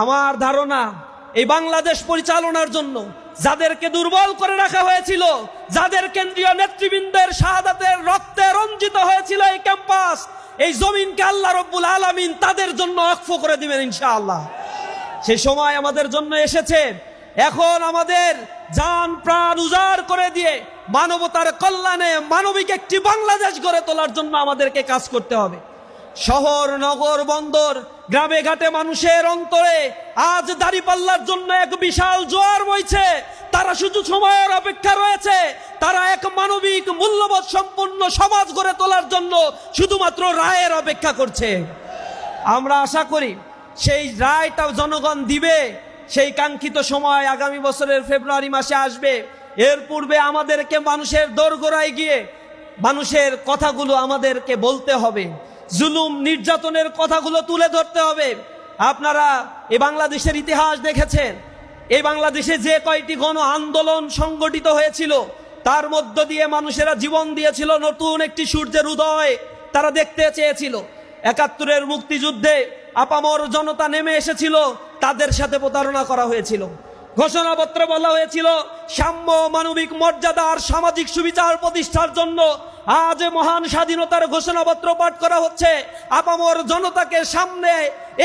আমার ধারণা এই বাংলাদেশ পরিচালনার জন্য যাদেরকে দুর্বল করে রাখা হয়েছিল, যাদের কেন্দ্রীয় নেতৃবৃন্দের শাহাদাতের রক্তে রঞ্জিত হয়েছিল এই ক্যাম্পাস, এই জমিনকে আল্লাহ রব্বুল আলামিন তাদের জন্য অক্ষ করে দিবেন ইনশাআল্লাহ। সেই সময় আমাদের জন্য এসেছে। এখন আমাদের জান প্রাণ উজাড় করে দিয়ে মানবতার কল্যাণে মানবিক একটি বাংলাদেশ গড়ে তোলার জন্য আমাদেরকে কাজ করতে হবে। শহর, নগর, বন্দর, গ্রামে ঘাটে মানুষের অন্তরে আজ দাঁড়িপাল্লার জন্য এক বিশাল জোয়ার বইছে। তারা শুধু সময়ের অপেক্ষা রয়েছে। তারা এক মানবিক মূল্যবোধ সম্পন্ন সমাজ গড়ে তোলার জন্য শুধুমাত্র রায়ের অপেক্ষা করছে। আমরা আশা করি সেই রায়টা জনগণ দিবে। সেই কাঙ্ক্ষিত সময় আগামী বছরের ফেব্রুয়ারি মাসে আসবে। এর পূর্বে আমাদেরকে মানুষের দোরগোড়ায় গিয়ে মানুষের কথাগুলো আমাদেরকে বলতে হবে, জুলুম নির্যাতনের কথাগুলো তুলে ধরতে হবে। আপনারা এই বাংলাদেশের ইতিহাস দেখেছেন। এই বাংলাদেশে যে কয়টি গণ আন্দোলন সংগঠিত হয়েছিল তার মধ্য দিয়ে মানুষেরা জীবন দিয়েছিল নতুন একটি সূর্যের উদয় তারা দেখতে চেয়েছিল। ৭১-এর মুক্তিযুদ্ধে আপামর জনতা নেমে এসেছিল, তাদের সাথে প্রতারণা করা হয়েছিল। ঘোষণাপত্রে বলা হয়েছিল সাম্য, মানবিক মর্যাদা আর সামাজিক সুবিচার প্রতিষ্ঠার জন্য। আজ মহান স্বাধীনতার ঘোষণাপত্র পাঠ করা হচ্ছে। আপামর জনতাকে সামনে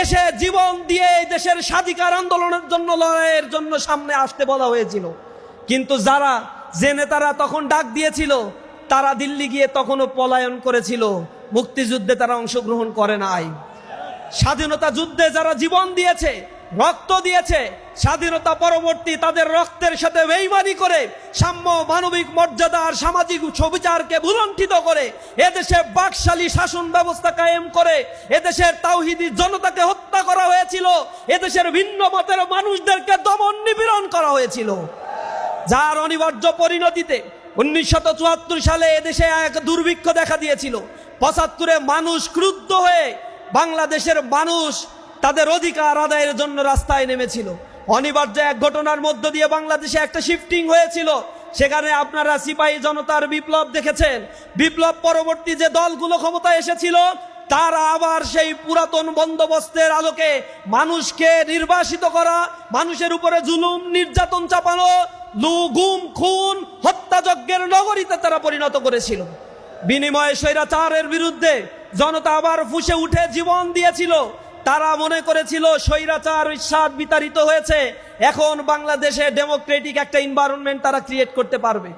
এসে জীবন দিয়ে এই দেশের স্বাধিকার আন্দোলনের জন্য, লড়াইয়ের জন্য সামনে আসতে বলা হয়েছিল। কিন্তু যে নেতারা তখন ডাক দিয়েছিল তারা দিল্লি গিয়ে তখনও পলায়ন করেছিল। মুক্তিযুদ্ধে তারা অংশগ্রহণ করে নাই। স্বাধীনতা যুদ্ধে যারা জীবন দিয়েছে, রক্ত দিয়েছে, স্বাধীনতা পরবর্তী তাদের রক্তের সাথে বেইমানি করে সাম্য, মানবিক মর্যাদা আর সামাজিক সুবিচারকে ভুলণ্ঠিত করে এদেশে বাকশালী শাসন ব্যবস্থা কায়েম করে এদেশের তাওহীদি জনতাকে হত্যা করা হয়েছিল। এদেশের ভিন্ন মতের মানুষদেরকে দমন নিপীড়ন করা হয়েছিল, যার অনিবার্য পরিণতিতে ১৯৭৪ সালে এদেশে এক দুর্ভিক্ষ দেখা দিয়েছিল। ৭৫-এ মানুষ ক্রুদ্ধ হয়ে বাংলাদেশের মানুষ তাদের অধিকার আদায়ের জন্য রাস্তায় নেমেছিল। অনিবার্য এক ঘটনার মধ্য দিয়ে বাংলাদেশে একটা শিফটিং হয়েছিল। সেখানে আপনারা সিপাহী জনতার বিপ্লব দেখেছেন। বিপ্লব পরবর্তী যে দলগুলো ক্ষমতায় এসেছিল তারা আবার সেই পুরাতন বন্দোবস্তের আলোকে মানুষকে নির্বাসিত করা, মানুষের উপরে জুলুম নির্যাতন চাপানো, গুম খুন হত্যাযজ্ঞের নগরীতে তারা পরিণত করেছিল। বিনিময়ে স্বৈরাচারের বিরুদ্ধে জনতা আবার ফুঁসে উঠে জীবন দিয়েছিল। তারা মনে করেছিল স্বৈরাচার ইস্বাদ বিতাড়িত হয়েছে, এখন বাংলাদেশে ডেমোক্রেটিক একটা এনভায়রনমেন্ট তারা ক্রিয়েট করতে পারবে।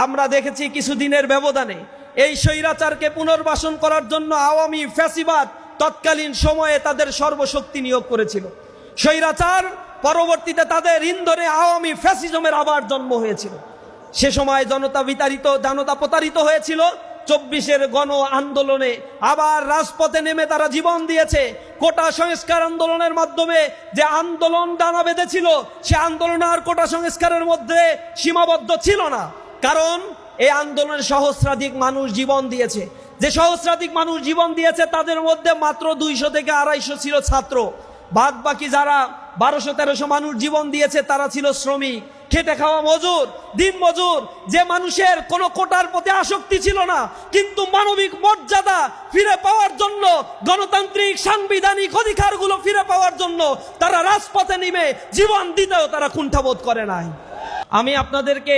আমরা দেখেছি কিছুদিনের ব্যবধানে এই স্বৈরাচারকে পুনর্বাসন করার জন্য আওয়ামী ফ্যাসিবাদ তৎকালীন সময়ে তাদের সর্বশক্তি নিয়োগ করেছিল। স্বৈরাচার পরবর্তীতে তাদের ইন্ধনে আওয়ামী ফ্যাসিজমের আবার জন্ম হয়েছিল। সে সময় জনতা প্রতারিত হয়েছিল। ২৪-এর গণ আন্দোলনে আবার রাজপথে নেমে তারা জীবন দিয়েছে। কোটা সংস্কার আন্দোলনের মাধ্যমে যে আন্দোলন ডানা বেঁধেছিল সে আন্দোলন আর কোটা সংস্কারের মধ্যে সীমাবদ্ধ ছিল না, কারণ এই আন্দোলনে সহস্রাধিক মানুষ জীবন দিয়েছে। যে সহস্রাধিক মানুষ জীবন দিয়েছে তাদের মধ্যে মাত্র ২০০ থেকে ২৫০ ছিল ছাত্র। বাদ বাকি যারা ১২০০-১৩০০ মানুষ জীবন দিয়েছে তারা ছিল শ্রমিক, খেটে খাওয়া মজুর, দিন মজুর, যে মানুষের কোনো কোটার প্রতি আসক্তি ছিল না, কিন্তু মানবিক মর্যাদা ফিরে পাওয়ার জন্য, গণতান্ত্রিক সাংবিধানিক অধিকারগুলো ফিরে পাওয়ার জন্য তারা রাজপথে নেমে জীবন দিতেও তারা কুণ্ঠাবোধ করে নাই। আমি আপনাদেরকে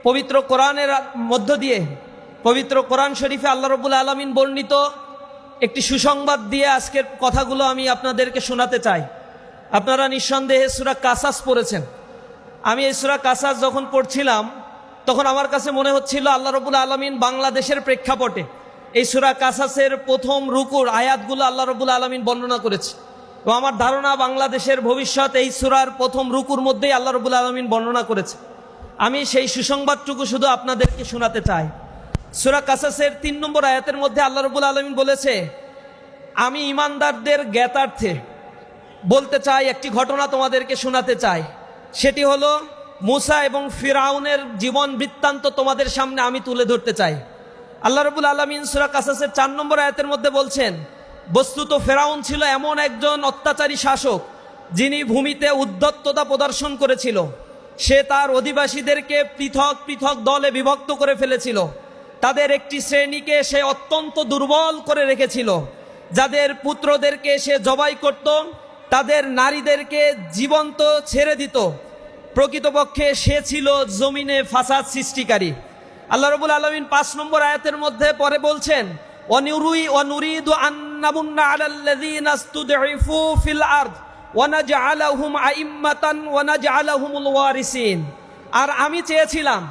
পবিত্র কোরআনের মধ্য দিয়ে, পবিত্র কোরআন শরীফে আল্লাহ রাব্বুল আলামিন বর্ণিত একটি সুসংবাদ দিয়ে আজকের কথাগুলো আমি আপনাদেরকে শোনাতে চাই। আপনারা নিঃসন্দেহে সূরা কাসাস পড়েছেন। আমি এই সূরা কাসাস যখন পড়ছিলাম তখন আমার কাছে মনে হচ্ছিল আল্লাহ রাব্বুল আলামিন বাংলাদেশের প্রেক্ষাপটে এই সূরা কাসাসের প্রথম রুকুর আয়াতগুলো আল্লাহ রাব্বুল আলামিন বর্ণনা করেছে। এবং আমার ধারণা বাংলাদেশের ভবিষ্যৎ এই সূরার প্রথম রুকুর মধ্যেই আল্লাহ রাব্বুল আলামিন বর্ণনা করেছে। আমি সেই সুসংবাদটুকু শুধু আপনাদেরকে শোনাতে চাই। সূরা কাসাসের ৩ নম্বর আয়াতের মধ্যে আল্লাহ রাব্বুল আলামিন বলেছে, আমি ঈমানদারদের জ্ঞাতার্থে বলতে চাই, একটি ঘটনা তোমাদেরকে শোনাতে চাই। সেটি হলো মুসা এবং ফিরাউনের জীবন বৃত্তান্ত তোমাদের সামনে আমি তুলে ধরতে চাই। আল্লাহ রাব্বুল আলামিন সূরা কাসাসের ৪ নম্বর আয়াতের মধ্যে বলছেন, বস্তুত ফেরাউন ছিল এমন একজন অত্যাচারী শাসক যিনি ভূমিতে উদ্ধত্ততা প্রদর্শন করেছিল। সে তার অধিবাসীদেরকে পৃথক পৃথক দলে বিভক্ত করে ফেলেছিল। তাদের একটি শ্রেণীকে সে অত্যন্ত দুর্বল করে রেখেছিল, যাদের পুত্রদেরকে সে জবাই করত তাদের নারীদেরকে জীবন্ত ছেড়ে দিত। প্রকৃতপক্ষে সে ছিল জমিনে ফাসাদ সৃষ্টিকারী। আল্লাহ রাব্বুল আলামিন 5 নম্বর আয়াতের মধ্যে পরে বলছেন, ওয়ানুরিদু আন নামুন্না আলাল্লাযীনা ইসতুদঈফু ফিল আরদ ওয়া নাজআলাহুম আইম্মাতান ওয়া নাজআলাহুমুল ওয়ারিসিন। আর আমি চেয়েছিলাম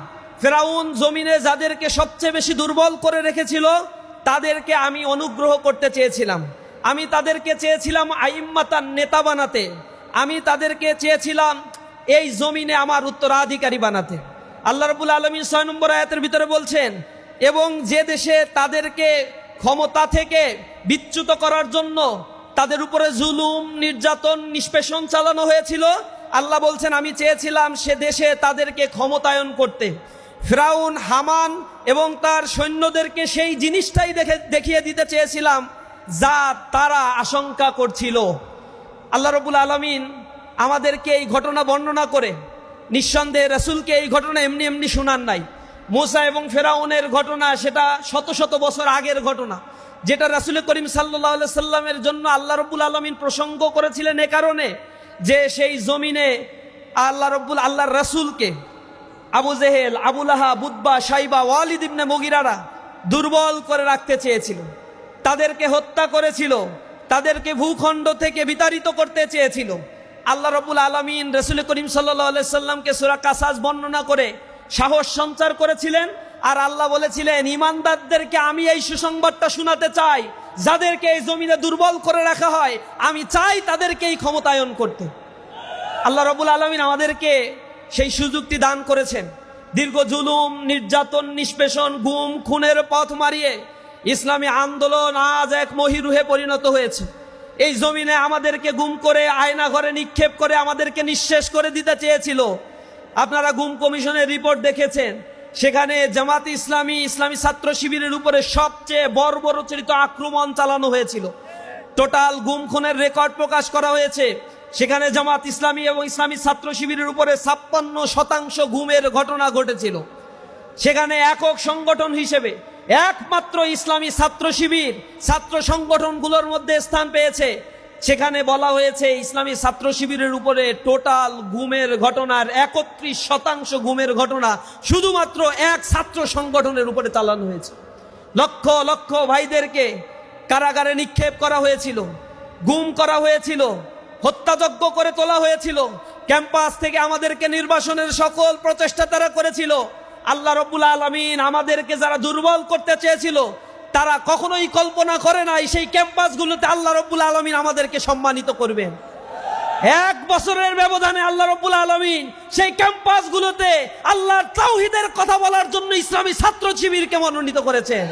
ফেরাউন জমিনে যাদেরকে সবচেয়ে বেশি দুর্বল করে রেখেছিল তাদেরকে আমি অনুগ্রহ করতে চেয়েছিলাম। আমি তাদেরকে চেয়েছিলাম আইম্মাতান, নেতা বানাতে। আমি তাদেরকে চেয়েছিলাম এই জমিনে আমার উত্তরাধিকারী বানাতে। আল্লাহ রাব্বুল আলামিন 6 নম্বর আয়াতের ভিতরে বলছেন, এবং যে দেশে তাদেরকে ক্ষমতা থেকে বিচ্যুত করার জন্য তাদের উপরে জুলুম, নির্যাতন, নিষ্পেষণ চালানো হয়েছিল, আল্লাহ বলছেন আমি চেয়েছিলাম সে দেশে তাদেরকে ক্ষমতায়ন করতে। ফিরাউন, হামান এবং তার সৈন্যদেরকে সেই জিনিসটাই দেখিয়ে দিতে চেয়েছিলাম যা তারা আশঙ্কা করছিল। আল্লাহ রাব্বুল আলামিন আমাদেরকে এই ঘটনা বর্ণনা করে, নিঃসন্দেহে রাসূলকে এই ঘটনা এমনি এমনি শোনান নাই। মূসা এবং ফেরাউনের ঘটনা সেটা শত শত বছর আগের ঘটনা, যেটা রাসূল করিম সাল্লাল্লাহু আলাইহি সাল্লামের জন্য আল্লাহ রাব্বুল আলামিন প্রসঙ্গ করেছিলেন এ কারণে যে সেই জমিনে আল্লাহর রাসূলকে আবু জেহেল, আবু লাহাব, উতবা, শাইবা, ওয়ালিদ ইবনে মুগিরারা দুর্বল করে রাখতে চেয়েছিল, তাদেরকে হত্যা করেছিল, তাদেরকে ভূখণ্ড থেকে বিতাড়িত করতে চেয়েছিল। আল্লাহ রাব্বুল আলামিন রাসূল করিম সাল্লাল্লাহু আলাইহি সাল্লামকে সূরা কাসাস বর্ণনা করে সাহস সঞ্চার করেছিলেন। আর আল্লাহ বলেছিলেন, ঈমানদারদেরকে আমি এই সুসংবাদটা শোনাতে চাই, যাদেরকে এই জমিনে দুর্বল করে রাখা হয় আমি চাই তাদেরকে এই ক্ষমতায়ন করতে। আল্লাহ রাব্বুল আলামিন আমাদেরকে সেই সুযোগটি দান করেছেন। দীর্ঘ জুলুম, নির্যাতন, নিষ্পেষণ, গুম, খুনের পথ মারিয়ে ইসলামী আন্দোলন আজ এক মহিরুহে পরিণত হয়েছে। এই জমিনে আমাদেরকে গুম করে আয়না ঘরে নিক্ষেপ করে আমাদেরকে নিঃশেষ করে দিতে চেয়েছিল। আপনারা গুম কমিশনের রিপোর্ট দেখেছেন, সেখানে জামাত ইসলামী, ইসলামী ছাত্র শিবিরের উপরে সবচেয়ে বর্বরচিত আক্রমণ চালানো হয়েছিল। টোটাল গুম খুনের রেকর্ড প্রকাশ করা হয়েছে। সেখানে জামাত ইসলামী এবং ইসলামী ছাত্র শিবিরের উপরে 56% গুমের ঘটনা ঘটেছিল। সেখানে একক সংগঠন হিসেবে একমাত্র ইসলামী ছাত্র শিবির ছাত্র সংগঠনগুলোর মধ্যে স্থান পেয়েছে। সেখানে বলা হয়েছে ইসলামী ছাত্র শিবিরের উপরে টোটাল গুমের ঘটনার 31% গুমের ঘটনা শুধুমাত্র এক ছাত্র সংগঠনের উপরে চালানো হয়েছে। লক্ষ লক্ষ ভাইদেরকে কারাগারে নিক্ষেপ করা হয়েছিল, গুম করা হয়েছিল, হত্যাযজ্ঞ করে তোলা হয়েছিল। ক্যাম্পাস থেকে আমাদেরকে নির্বাসনের সকল প্রচেষ্টা তারা করেছিল। আল্লাহ রাব্বুল আলামিন আমাদেরকে যারা দুর্বল করতে চেয়েছিল তারা কখনোই কল্পনা করে নাই সেই ক্যাম্পাসগুলোতে আল্লাহ রাব্বুল আলামিন আমাদেরকে সম্মানিত করবেন। 1 বছরের ব্যবধানে আল্লাহ রাব্বুল আলামিন সেই ক্যাম্পাসগুলোতে আল্লাহর তাওহীদের কথা বলার জন্য ইসলামী ছাত্র শিবিরকে মনোনীত করেছেন।